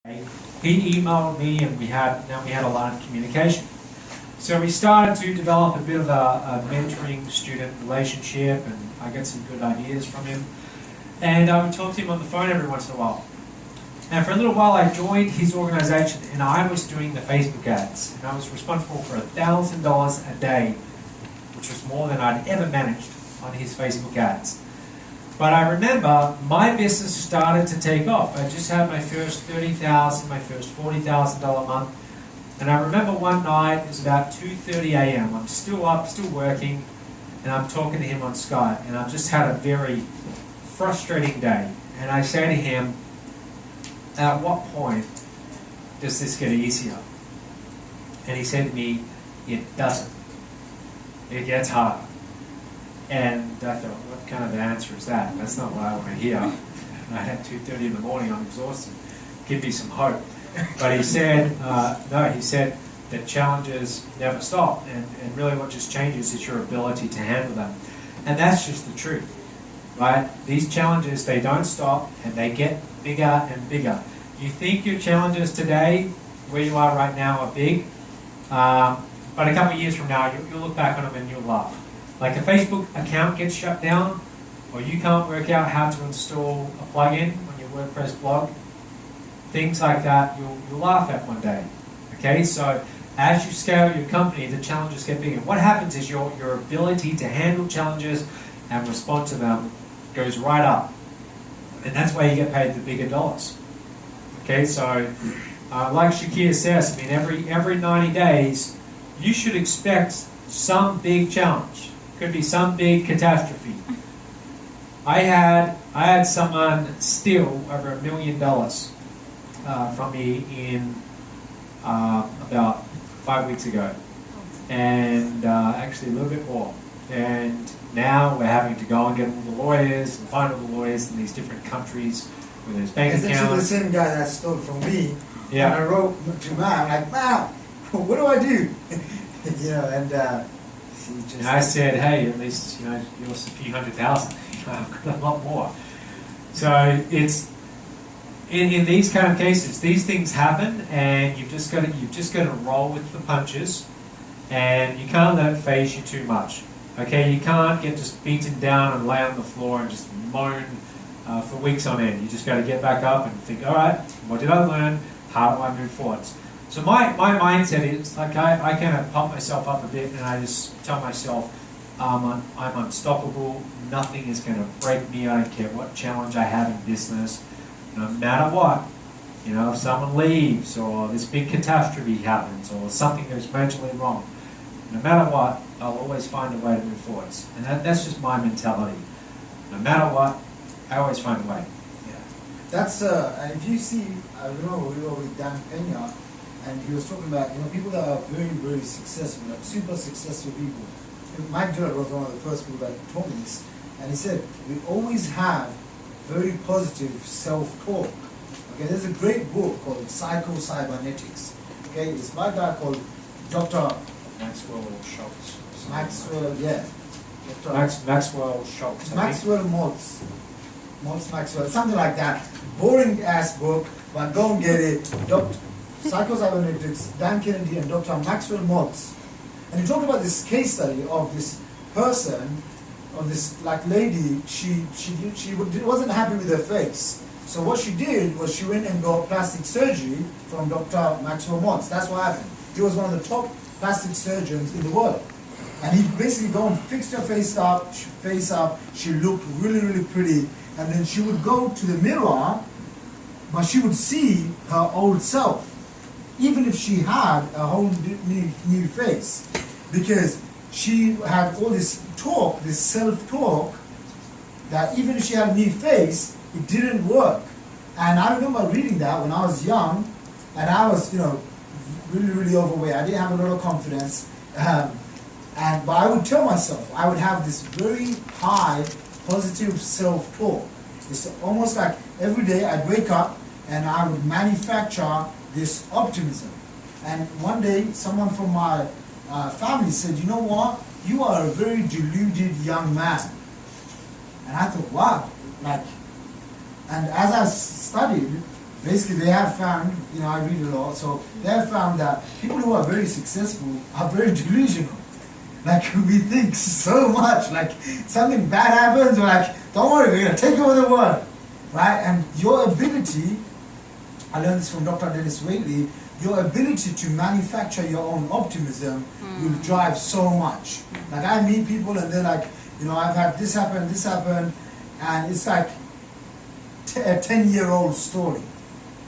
He emailed me and we had a lot of communication. So we started to develop a bit of a mentoring student relationship, and I get some good ideas from him. And I would talk to him on the phone every once in a while. And for a little while I joined his organization and I was doing the Facebook ads. And I was responsible for $1,000 a day, which was more than I'd ever managed on his Facebook ads. But I remember my business started to take off. I just had my first $30,000, my first $40,000 a month. And I remember one night, it was about 2:30 a.m. I'm still up, still working, and I'm talking to him on Skype. And I've just had a very frustrating day. And I say to him, at what point does this get easier? And he said to me, it doesn't. It gets harder. And I thought, what kind of answer is that? That's not what I want to hear. Right at 2:30 in the morning, I'm exhausted. Give me some hope. But he said, no, he said that challenges never stop. And really what just changes is your ability to handle them. And that's just the truth, right? These challenges, they don't stop and they get bigger and bigger. You think your challenges today, where you are right now, are big, but a couple of years from now, you'll look back on them and you'll laugh. Like a Facebook account gets shut down, or you can't work out how to install a plugin on your WordPress blog, things like that, you'll laugh at one day. Okay, so as you scale your company, the challenges get bigger. What happens is your ability to handle challenges and respond to them goes right up. And that's why you get paid the bigger dollars. Okay, so like Shakir says, I mean, every 90 days, you should expect some big challenge. Could be some big catastrophe. I had someone steal over $1 million from me in about 5 weeks ago, and actually a little bit more. And now we're having to go and get all the lawyers and find all the lawyers in these different countries with their bank accounts. It's actually the same guy that stole from me. Yeah. And I wrote to Mal, like, Mal, what do I do? You know, and I said, hey, at least you're a few $100,000. I've got a lot more. So it's in these kind of cases, these things happen, and you've just got to roll with the punches, and you can't let it phase you too much. Okay, you can't get just beaten down and lay on the floor and just moan for weeks on end. You just got to get back up and think, all right, what did I learn? How do I move forwards? So my mindset is like I kind of pump myself up a bit, and I just tell myself I'm unstoppable. Nothing is going to break me. I don't care what challenge I have in business. No matter what, you know, if someone leaves or this big catastrophe happens or something goes majorly wrong, no matter what, I'll always find a way to move forwards. And that's just my mentality. No matter what, I always find a way. Yeah. That's and if you see, I remember we were with Dan Pena, and he was talking about, you know, people that are very, very successful, like super successful people. And Mike Jordan was one of the first people that told me this, and he said, we always have very positive self-talk. Okay, there's a great book called Psycho-Cybernetics. Okay, it's by a guy called Dr. Maxwell Schultz. Maxwell, yeah. Maxwell Schultz. Maxwell Maltz. Maxwell, something like that. Boring ass book, but go and get it. Psycho-Cybernetics, Dan Kennedy and Dr. Maxwell Maltz. And he talked about this case study of this person, of this like lady, she wasn't happy with her face. So what she did was she went and got plastic surgery from Dr. Maxwell Maltz. That's what happened. He was one of the top plastic surgeons in the world. And he basically go and fixed her face up, she looked really, really pretty. And then she would go to the mirror, but she would see her old self, even if she had a whole new face, because she had all this talk, this self-talk, that even if she had a new face, it didn't work. And I remember reading that when I was young, and I was, you know, really, really overweight. I didn't have a lot of confidence, but I would tell myself, I would have this very high positive self-talk. It's almost like every day I'd wake up and I would manufacture this optimism. And one day, someone from my family said, you know what? You are a very deluded young man. And I thought, wow. And as I studied basically they have found, you know, I read a lot, so they have found that people who are very successful are very delusional. Like, we think so much, like something bad happens, we're like, don't worry, we're gonna take over the world, right? And your ability, I learned this from Dr. Dennis Waitley, your ability to manufacture your own optimism will drive so much. Like, I meet people and they're like, you know, I've had this happen, and it's like a 10-year-old story,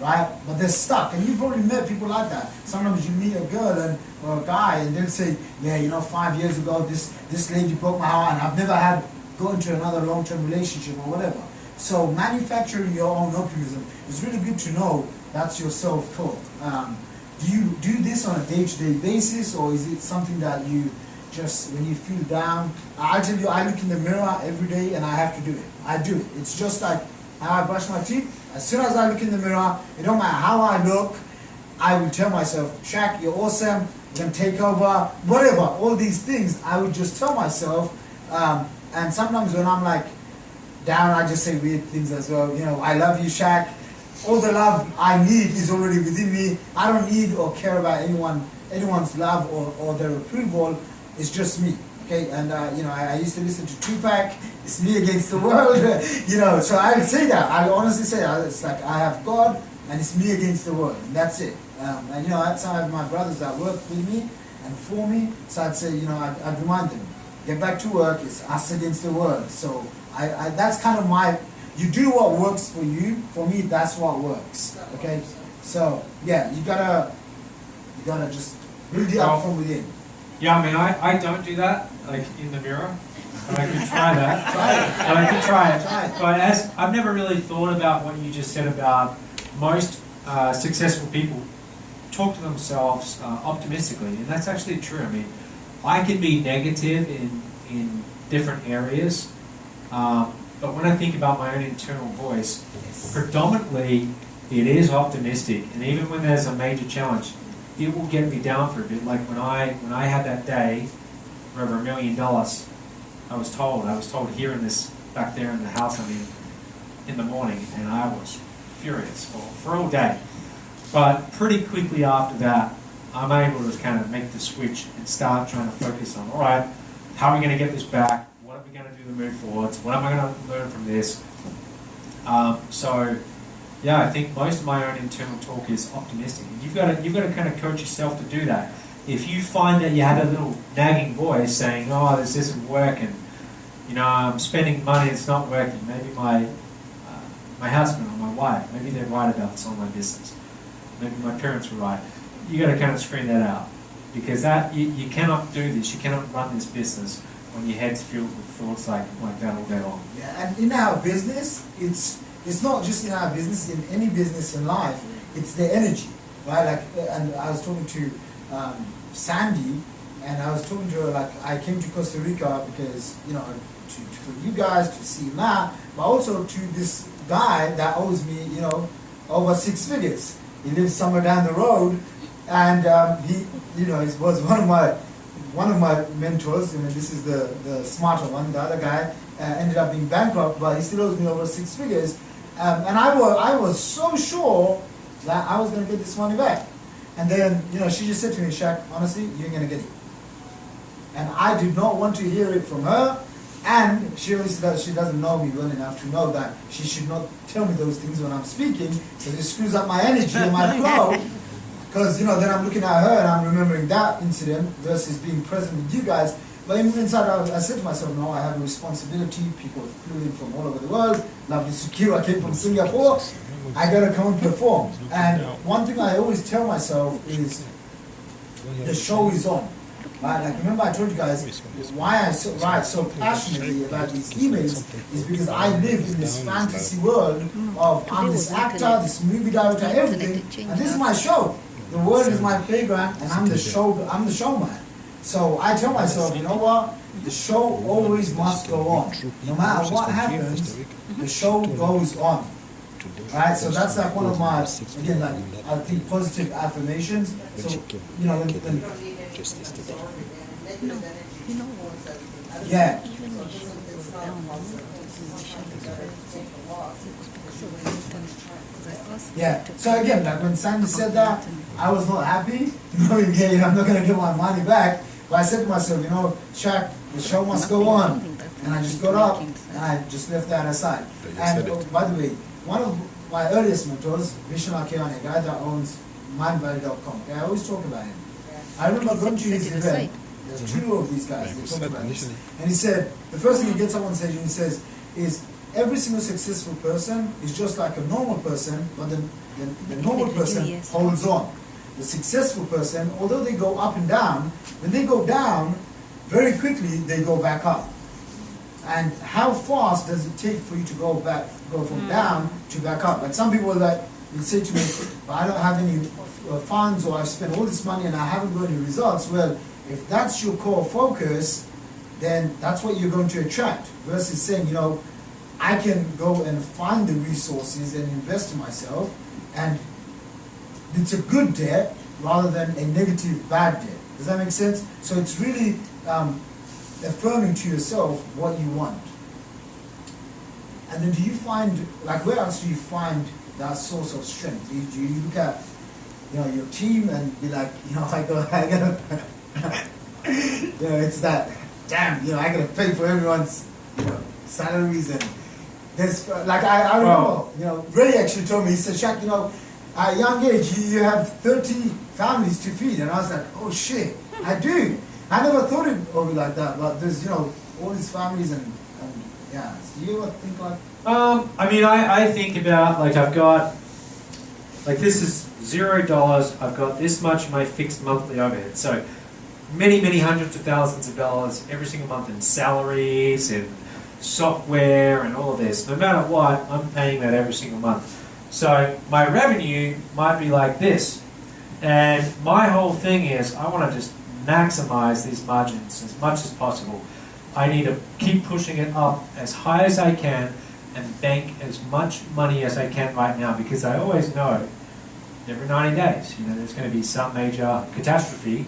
right? But they're stuck, and you've probably met people like that. Sometimes you meet a girl or a guy, and they'll say, yeah, you know, 5 years ago, this lady broke my heart, and I've never had go into another long-term relationship or whatever. So manufacturing your own optimism is really good to know. That's your self-talk. Do you do this on a day-to-day basis, or is it something that you just, when you feel down? I tell you, I look in the mirror every day and I have to do it. I do it. It's just like how I brush my teeth. As soon as I look in the mirror, it don't matter how I look, I will tell myself, Shaq, you're awesome, you're going to take over, whatever. All these things, I would just tell myself. And sometimes when I'm like down, I just say weird things as well. You know, I love you, Shaq. All the love I need is already within me. I don't need or care about anyone's love or their approval. It's just me. Okay, and you know, I used to listen to Tupac. It's me against the world. You know, so I say that. I honestly say that. It's like I have God, and it's me against the world, and that's it. And you know, that's how I have my brothers that work with me and for me. So I'd say, you know, I'd remind them, get back to work. It's us against the world. So I that's kind of my. You do what works for you. For me, that's what works. Okay, so yeah, you gotta just build it up from within. Yeah, I mean, I don't do that, like in the mirror. But I could try that. But I could try it. But as I've never really thought about what you just said about most successful people talk to themselves optimistically, and that's actually true. I mean, I can be negative in different areas, but when I think about my own internal voice, predominantly it is optimistic. And even when there's a major challenge, it will get me down for a bit. Like when I had that day for over $1 million, I was told here in this, back there in the house, I mean, in the morning, and I was furious for all day. But pretty quickly after that, I'm able to kind of make the switch and start trying to focus on, all right, how are we going to get this back? What are we going to do to move forwards? What am I going to learn from this? So, yeah, I think most of my own internal talk is optimistic. You've got to kind of coach yourself to do that. If you find that you have a little nagging voice saying, "Oh, this isn't working," you know, I'm spending money, it's not working. Maybe my husband or my wife, maybe they're right about this online business. Maybe my parents were right. You got to kind of screen that out, because that you cannot do this. You cannot run this business when your head's filled with thoughts like that all day long. Yeah, and in our business, it's not just in our business, in any business in life, it's the energy, right? Like, and I was talking to Sandy, and I was talking to her, like, I came to Costa Rica because, you know, for you guys to see Matt, but also to this guy that owes me, you know, over 6 figures. He lives somewhere down the road, and he, you know, he was one of my mentors. You know, this is the smarter one. The other guy ended up being bankrupt, but he still owes me over 6 figures. And I was so sure that I was going to get this money back. And then, you know, she just said to me, Shaq, honestly, you ain't going to get it. And I did not want to hear it from her. And she doesn't know me well enough to know that she should not tell me those things when I'm speaking, because it screws up my energy and my flow. Because, you know, then I'm looking at her and I'm remembering that incident versus being present with you guys. But inside, I said to myself, no, I have a responsibility. People flew in from all over the world. Lovely, secure. I came from Singapore. I got to come and perform. And one thing I always tell myself is the show is on. Right? Like, remember I told you guys why I write so passionately about these emails is because I live in this fantasy world of I'm this actor, this movie director, everything. And this is my show. The world is my playground, and I'm the showman. So I tell myself, you know what? The show always must go on. No matter what happens, the show goes on. Right? So that's like one of my, again, like, I think positive affirmations. So, you know, yeah. Yeah. So again, like when Sandy said that, I was not happy, knowing, hey, I'm not going to get my money back. But I said to myself, you know, Shaq, the show must go on. And I just got up and I just left that aside. And by the way, one of my earliest mentors, Vishnu Kiani, a guy that owns mindvalley.com. I always talk about him. I remember going to his event. There's two of these guys. They talk about this. And he said, the first thing he gets up on stage and he says is, every single successful person is just like a normal person, but the normal person holds on. The successful person, although they go up and down, when they go down, very quickly they go back up. And how fast does it take for you to go from down to back up? Like some people will say to me, well, I don't have any funds, or I've spent all this money and I haven't got any results. Well, if that's your core focus, then that's what you're going to attract. Versus saying, you know, I can go and find the resources and invest in myself, and it's a good debt rather than a negative bad debt. Does that make sense? So it's really affirming to yourself what you want. And then do you find, like, where else do you find that source of strength? Do you look at, you know, your team and be like, you know, I gotta you know, it's that, damn, you know, I gotta pay for everyone's, you know, salaries. And there's, like, I remember, you know, Ray actually told me, he said, Shaq, you know, at a young age, you have 30 families to feed. And I was like, oh shit, I do. I never thought of it like that, but there's, you know, all these families and yeah. So you ever think like? I mean, I think about, like, I've got, like, this is $0. I've got this much of my fixed monthly overhead. So many hundreds of thousands of dollars every single month in salaries and software and all of this. No matter what, I'm paying that every single month. So my revenue might be like this. And my whole thing is, I want to just maximize these margins as much as possible. I need to keep pushing it up as high as I can and bank as much money as I can right now, because I always know every 90 days, you know, there's going to be some major catastrophe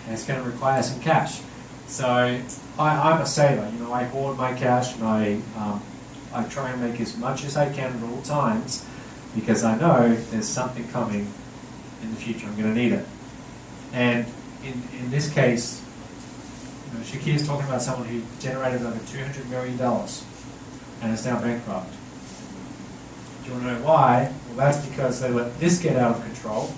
and it's going to require some cash. So I'm a saver, you know, I hoard my cash and I try and make as much as I can at all times, because I know there's something coming in the future. I'm going to need it. And in this case, you know, Shakir's talking about someone who generated over $200 million and is now bankrupt. Do you want to know why? Well, that's because they let this get out of control,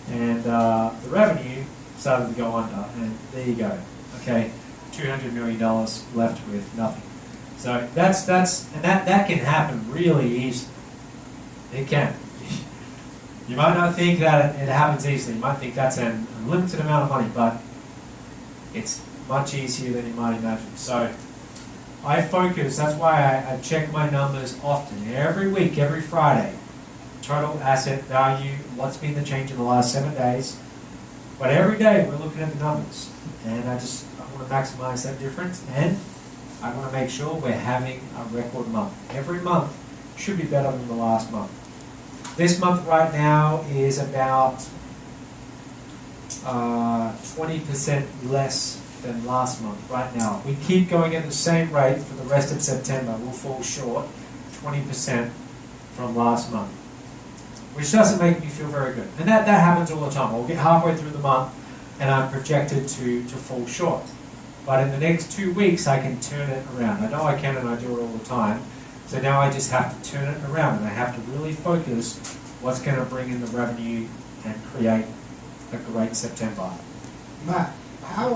and the revenue started to go under, and there you go. Okay, $200 million left with nothing. So that can happen really easily. It can. You might not think that it happens easily. You might think that's an unlimited amount of money, but it's much easier than you might imagine. So I focus, that's why I check my numbers often, every week, every Friday. Total asset value, what's been the change in the last 7 days. But every day we're looking at the numbers. And I want to maximize that difference, and I want to make sure we're having a record month. Every month should be better than the last month. This month right now is about 20% less than last month right now. We keep going at the same rate for the rest of September. We'll fall short 20% from last month, which doesn't make me feel very good. And that happens all the time. We'll get halfway through the month and I'm projected to fall short. But in the next 2 weeks, I can turn it around. I know I can, and I do it all the time. So now I just have to turn it around, and I have to really focus what's going to bring in the revenue and create a great September. Matt, how